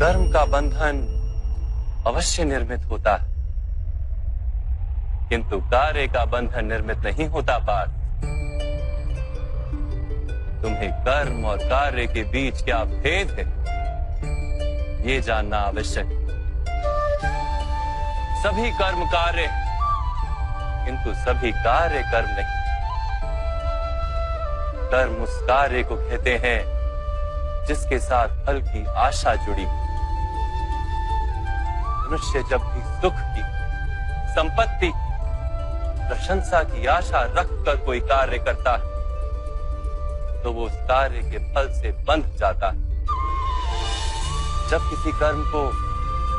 कर्म का बंधन अवश्य निर्मित होता है, किंतु कार्य का बंधन निर्मित नहीं होता पार्थ। तुम्हें कर्म और कार्य के बीच क्या भेद है, ये जानना आवश्यक है। सभी कर्म कार्य, किंतु सभी कार्य कर्म नहीं। कर्म उस कार्य को कहते हैं जिसके साथ फल की आशा जुड़ी। मनुष्य जब भी सुख की, संपत्ति, प्रशंसा की आशा रखकर कोई कार्य करता है तो वो उस कार्य के फल से बंध जाता है। जब किसी कर्म को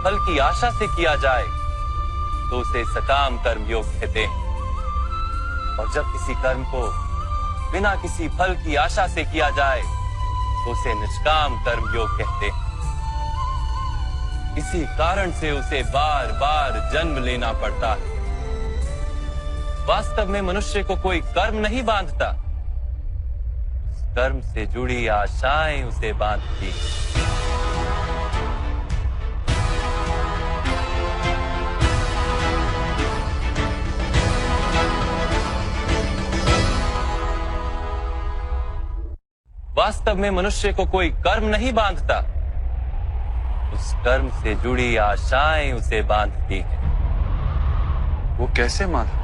फल की आशा से किया जाए तो उसे सकाम कर्म योग कहते हैं, और जब किसी कर्म को बिना किसी फल की आशा से किया जाए तो उसे निष्काम कर्म योग कहते हैं। इसी कारण से उसे बार बार जन्म लेना पड़ता है। वास्तव में मनुष्य को कोई कर्म नहीं बांधता, कर्म से जुड़ी आशाएं उसे बांधती। वास्तव में मनुष्य को कोई कर्म नहीं बांधता, उस कर्म से जुड़ी आशाएं उसे बांधती हैं। वो कैसे माधव?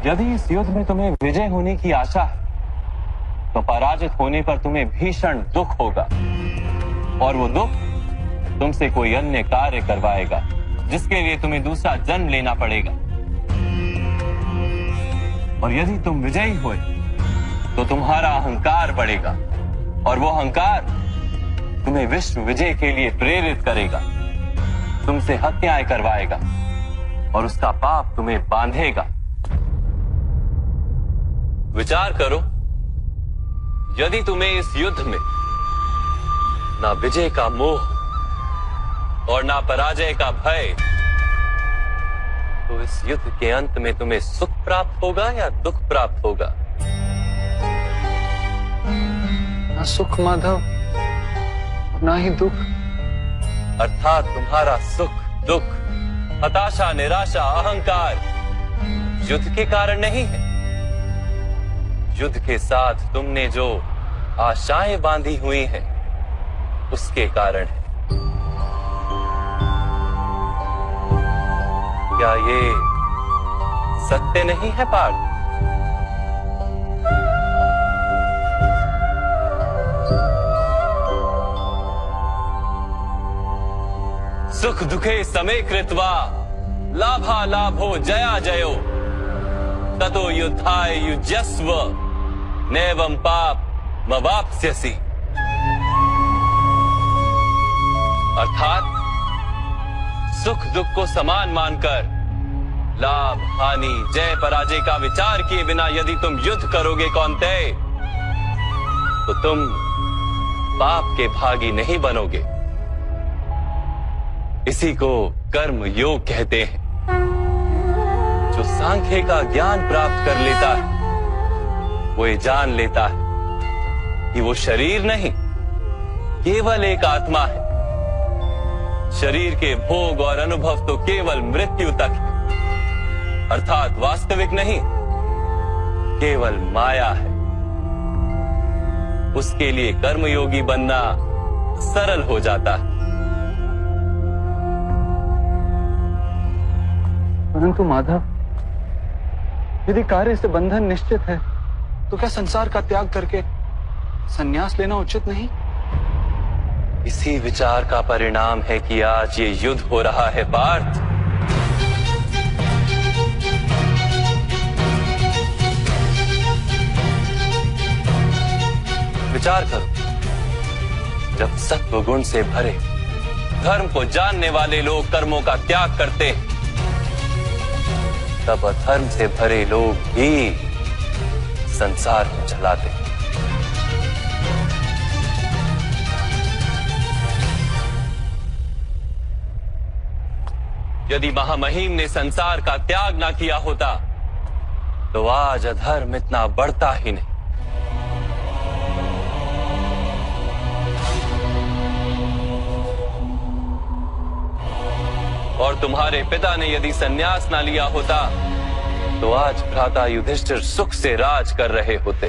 यदि इस युद्ध में तुम्हें विजय होने की आशा है तो पराजित होने पर तुम्हें भीषण दुख होगा, और वो दुख तुमसे कोई अन्य कार्य करवाएगा जिसके लिए तुम्हें दूसरा जन्म लेना पड़ेगा। और यदि तुम विजयी हुए तो तुम्हारा अहंकार बढ़ेगा, और वो अहंकार तुम्हें विश्व विजय के लिए प्रेरित करेगा, तुमसे हत्याएं करवाएगा और उसका पाप तुम्हें बांधेगा। विचार करो, यदि तुम्हें इस युद्ध में ना विजय का मोह और ना पराजय का भय, तो इस युद्ध के अंत में तुम्हें सुख प्राप्त होगा या दुख प्राप्त होगा? ना सुख माधव, ना ही दुख। अर्थात तुम्हारा सुख, दुख, हताशा, निराशा, अहंकार युद्ध के कारण नहीं है। युद्ध के साथ तुमने जो आशाएं बांधी हुई हैं, उसके कारण है। क्या ये सत्य नहीं है पार्थ? सुख दुखे समे कृत्वा लाभा लाभो जया जयो ततो युद्धाय युज्यस्व नैवं पाप मवाप्स्यसि। अर्थात सुख दुख को समान मानकर लाभ हानि जय पराजय का विचार किए बिना यदि तुम युद्ध करोगे कौन्तेय, तो तुम पाप के भागी नहीं बनोगे। इसी को कर्म योग कहते हैं। जो सांख्य का ज्ञान प्राप्त कर लेता है वो ये जान लेता है कि वो शरीर नहीं, केवल एक आत्मा है। शरीर के भोग और अनुभव तो केवल मृत्यु तक है, अर्थात वास्तविक नहीं, केवल माया है। उसके लिए कर्मयोगी बनना सरल हो जाता है। परंतु माधव, यदि कार्य से बंधन निश्चित है तो क्या संसार का त्याग करके संन्यास लेना उचित नहीं? इसी विचार का परिणाम है कि आज ये युद्ध हो रहा है पार्थ। विचार करो, जब सत्व गुण से भरे धर्म को जानने वाले लोग कर्मों का त्याग करते हैं, तब अधर्म से भरे लोग भी संसार को चलाते हैं। यदि महामहिम ने संसार का त्याग ना किया होता तो आज अधर्म इतना बढ़ता ही नहीं। और तुम्हारे पिता ने यदि संन्यास ना लिया होता तो आज भ्राता युधिष्ठिर सुख से राज कर रहे होते।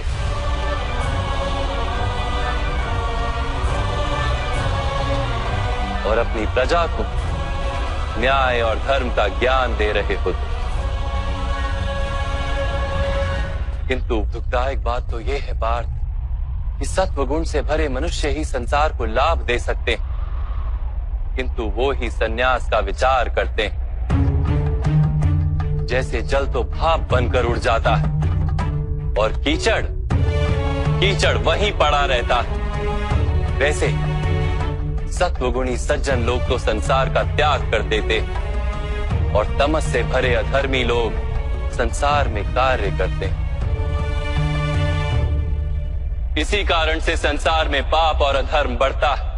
और अपनी प्रजा को न्याय और धर्म का ज्ञान दे रहे होते। किंतु दुखदायक बात तो यह है पार्थ कि सत्वगुण से भरे मनुष्य ही संसार को लाभ दे सकते हैं, किंतु वो ही संन्यास का विचार करते हैं। जैसे जल तो भाप बनकर उड़ जाता है और कीचड़ कीचड़ वहीं पड़ा रहता है, वैसे सत्वगुणी सज्जन लोग तो संसार का त्याग कर देते और तमस से भरे अधर्मी लोग संसार में कार्य करते हैं। इसी कारण से संसार में पाप और अधर्म बढ़ता है।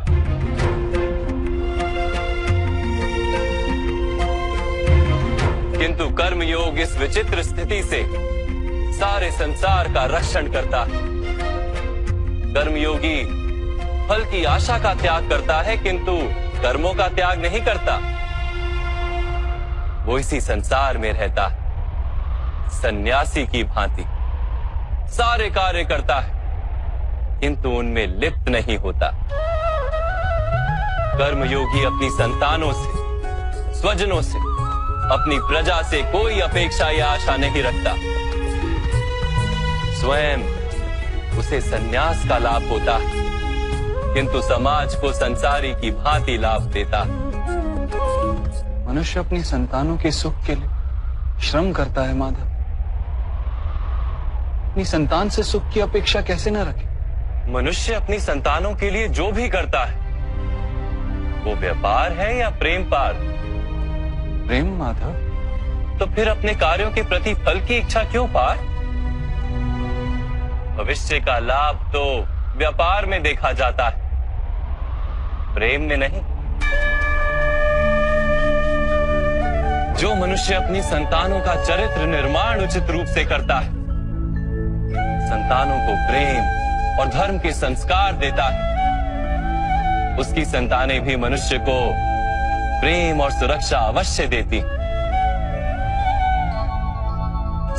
किंतु कर्मयोग इस विचित्र स्थिति से सारे संसार का रक्षण करता है। कर्मयोगी फल की आशा का त्याग करता है, किंतु कर्मों का त्याग नहीं करता। वो इसी संसार में रहता है, सन्यासी की भांति सारे कार्य करता है, किंतु उनमें लिप्त नहीं होता। कर्मयोगी अपनी संतानों से, स्वजनों से, अपनी प्रजा से कोई अपेक्षा या आशा नहीं रखता। स्वयं उसे संन्यास का लाभ होता है, किंतु समाज को संसारी की भांति लाभ देता। मनुष्य अपनी संतानों के सुख के लिए श्रम करता है माधव। अपनी संतान से सुख की अपेक्षा कैसे न रखे? मनुष्य अपनी संतानों के लिए जो भी करता है वो व्यापार है या प्रेम पार? प्रेम माधव। तो फिर अपने कार्यों के प्रति फल की इच्छा क्यों पार? भविष्य का लाभ तो व्यापार में देखा जाता है, प्रेम में नहीं। जो मनुष्य अपनी संतानों का चरित्र निर्माण उचित रूप से करता है, संतानों को प्रेम और धर्म के संस्कार देता है, उसकी संतानें भी मनुष्य को प्रेम और सुरक्षा अवश्य देती।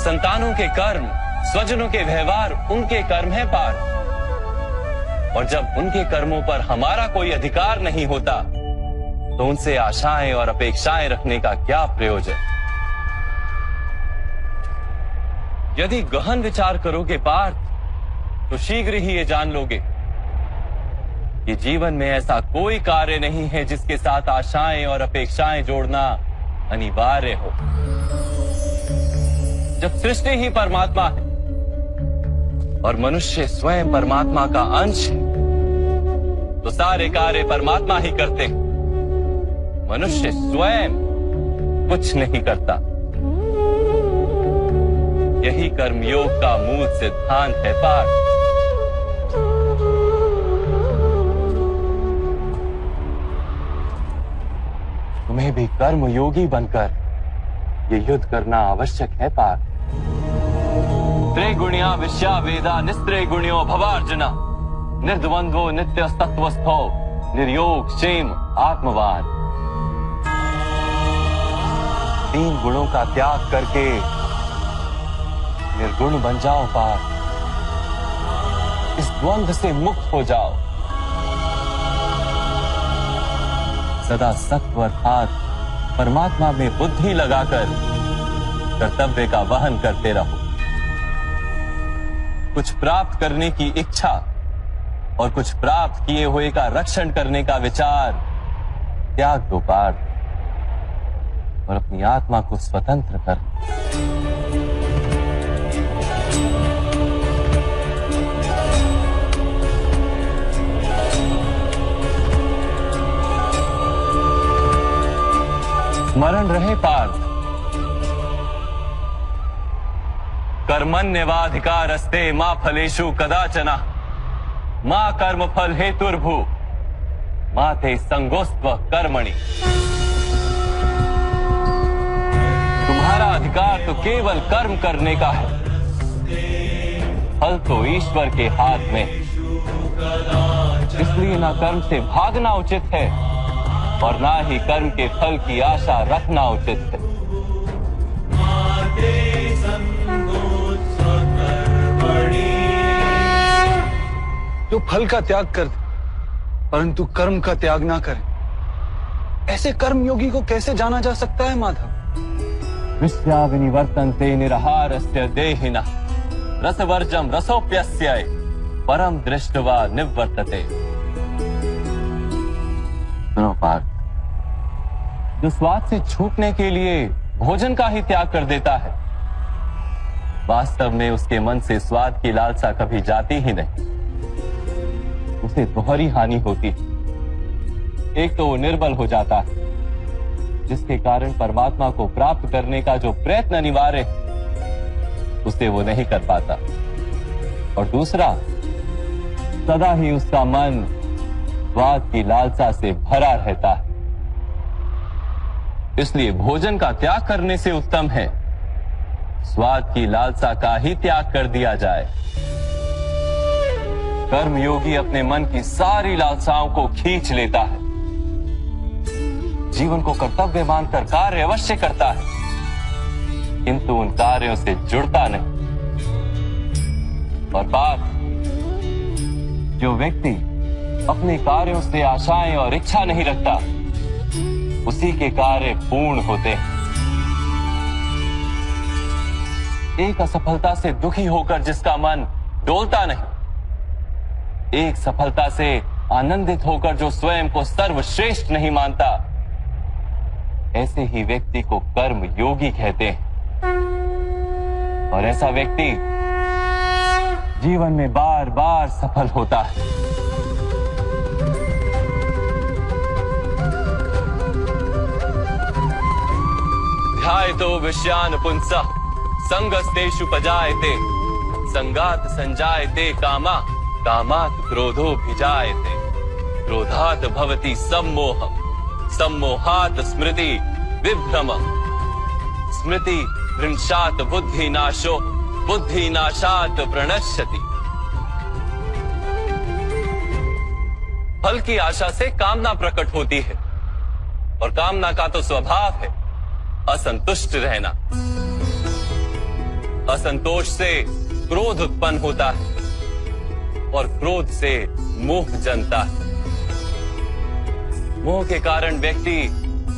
संतानों के कर्म, स्वजनों के व्यवहार उनके कर्म है पार। और जब उनके कर्मों पर हमारा कोई अधिकार नहीं होता तो उनसे आशाएं और अपेक्षाएं रखने का क्या प्रयोजन? यदि गहन विचार करोगे पार्थ तो शीघ्र ही ये जान लोगे कि जीवन में ऐसा कोई कार्य नहीं है जिसके साथ आशाएं और अपेक्षाएं जोड़ना अनिवार्य हो। जब सृष्टि ही परमात्मा है और मनुष्य स्वयं परमात्मा का अंश है तो सारे कार्य परमात्मा ही करते हैं, मनुष्य स्वयं कुछ नहीं करता। यही कर्मयोग का मूल सिद्धांत है पार्थ। तुम्हें भी कर्मयोगी बनकर ये युद्ध करना आवश्यक है पार्थ। त्रिगुणिया विश्या वेदा निस्त्रिगुण्यो भवार्जुना निर्द्वंद्वो नित्यस्तत्वस्थो निर्योग क्षेम आत्मवान। तीन गुणों का त्याग करके निर्गुण बन जाओ पार्थ। इस द्वंद्व से मुक्त हो जाओ। सदा सत्व अर्थात परमात्मा में बुद्धि लगाकर कर्तव्य का वहन करते रहो। कुछ प्राप्त करने की इच्छा और कुछ प्राप्त किए हुए का रक्षण करने का विचार त्याग दो पार्थ और अपनी आत्मा को स्वतंत्र कर। स्मरण रहे पार्थ, कर्मण्यवाधिकारस्ते मा फलेषु कदाचन मां कर्म फल हेतुर्भु माते संगोस्त्व कर्मणि। तुम्हारा अधिकार तो केवल कर्म करने का है, फल तो ईश्वर के हाथ में। इसलिए ना कर्म से भागना उचित है और ना ही कर्म के फल की आशा रखना उचित है। जो फल का त्याग कर दे परंतु कर्म का त्याग ना करे, ऐसे कर्म योगी को कैसे जाना जा सकता है माधव? विश्या विनिवर्तन्ते निराहारस्य देहिनः रसवर्जम रसोप्यस्य परम दृष्ट्वा निवर्तते। सुनो पार्थ, जो स्वाद से छूटने के लिए भोजन का ही त्याग कर देता है, वास्तव में उसके मन से स्वाद की लालसा कभी जाती ही नहीं। उसे दोहरी हानि होती है। एक तो वो निर्बल हो जाता है, जिसके कारण परमात्मा को प्राप्त करने का जो प्रयत्न अनिवार्य है उसे वो नहीं कर पाता, और दूसरा सदा ही उसका मन स्वाद की लालसा से भरा रहता है। इसलिए भोजन का त्याग करने से उत्तम है स्वाद की लालसा का ही त्याग कर दिया जाए। कर्म योगी अपने मन की सारी लालसाओं को खींच लेता है, जीवन को कर्तव्य मानकर कार्य अवश्य करता है, किंतु उन कार्यों से जुड़ता नहीं। और बात, जो व्यक्ति अपने कार्यों से आशाएं और इच्छा नहीं रखता, उसी के कार्य पूर्ण होते हैं। एक असफलता से दुखी होकर जिसका मन डोलता नहीं, एक सफलता से आनंदित होकर जो स्वयं को सर्वश्रेष्ठ नहीं मानता, ऐसे ही व्यक्ति को कर्म योगी कहते हैं। और ऐसा व्यक्ति जीवन में बार बार सफल होता है। ध्यायतो विषयान पुंसः संगस्तेषु पजायते संगात संजायते कामा कामात् क्रोधो भिजायते क्रोधात् भवति सम्मोहः सम्मोहात् स्मृति विभ्रमः स्मृति भ्रंशात् बुद्धिनाशो बुद्धिनाशात् प्रणश्यति। फल की आशा से कामना प्रकट होती है, और कामना का तो स्वभाव है असंतुष्ट रहना। असंतोष से क्रोध उत्पन्न होता है, और क्रोध से मोह जन्मता है। मोह के कारण व्यक्ति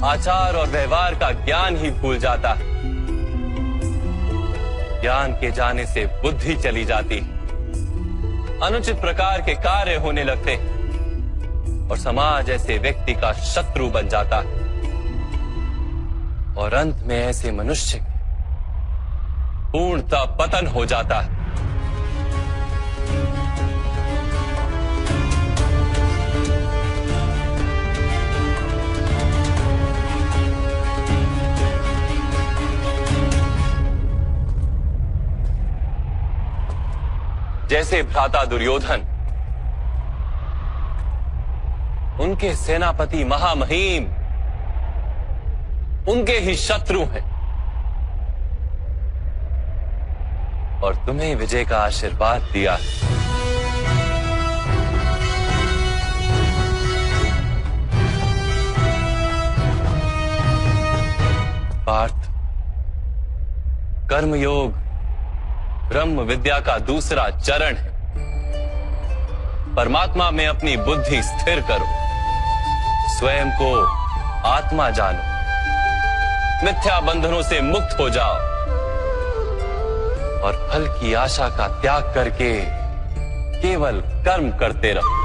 आचार और व्यवहार का ज्ञान ही भूल जाता है। ज्ञान के जाने से बुद्धि चली जाती है, अनुचित प्रकार के कार्य होने लगते हैं, और समाज ऐसे व्यक्ति का शत्रु बन जाता है। और अंत में ऐसे मनुष्य पूर्णतः पतन हो जाता है। जैसे भ्राता दुर्योधन, उनके सेनापति महामहिम उनके ही शत्रु हैं, और तुम्हें विजय का आशीर्वाद दिया है। पार्थ, कर्मयोग ब्रह्म विद्या का दूसरा चरण है। परमात्मा में अपनी बुद्धि स्थिर करो, स्वयं को आत्मा जानो, मिथ्या बंधनों से मुक्त हो जाओ, और फल की आशा का त्याग करके केवल कर्म करते रहो।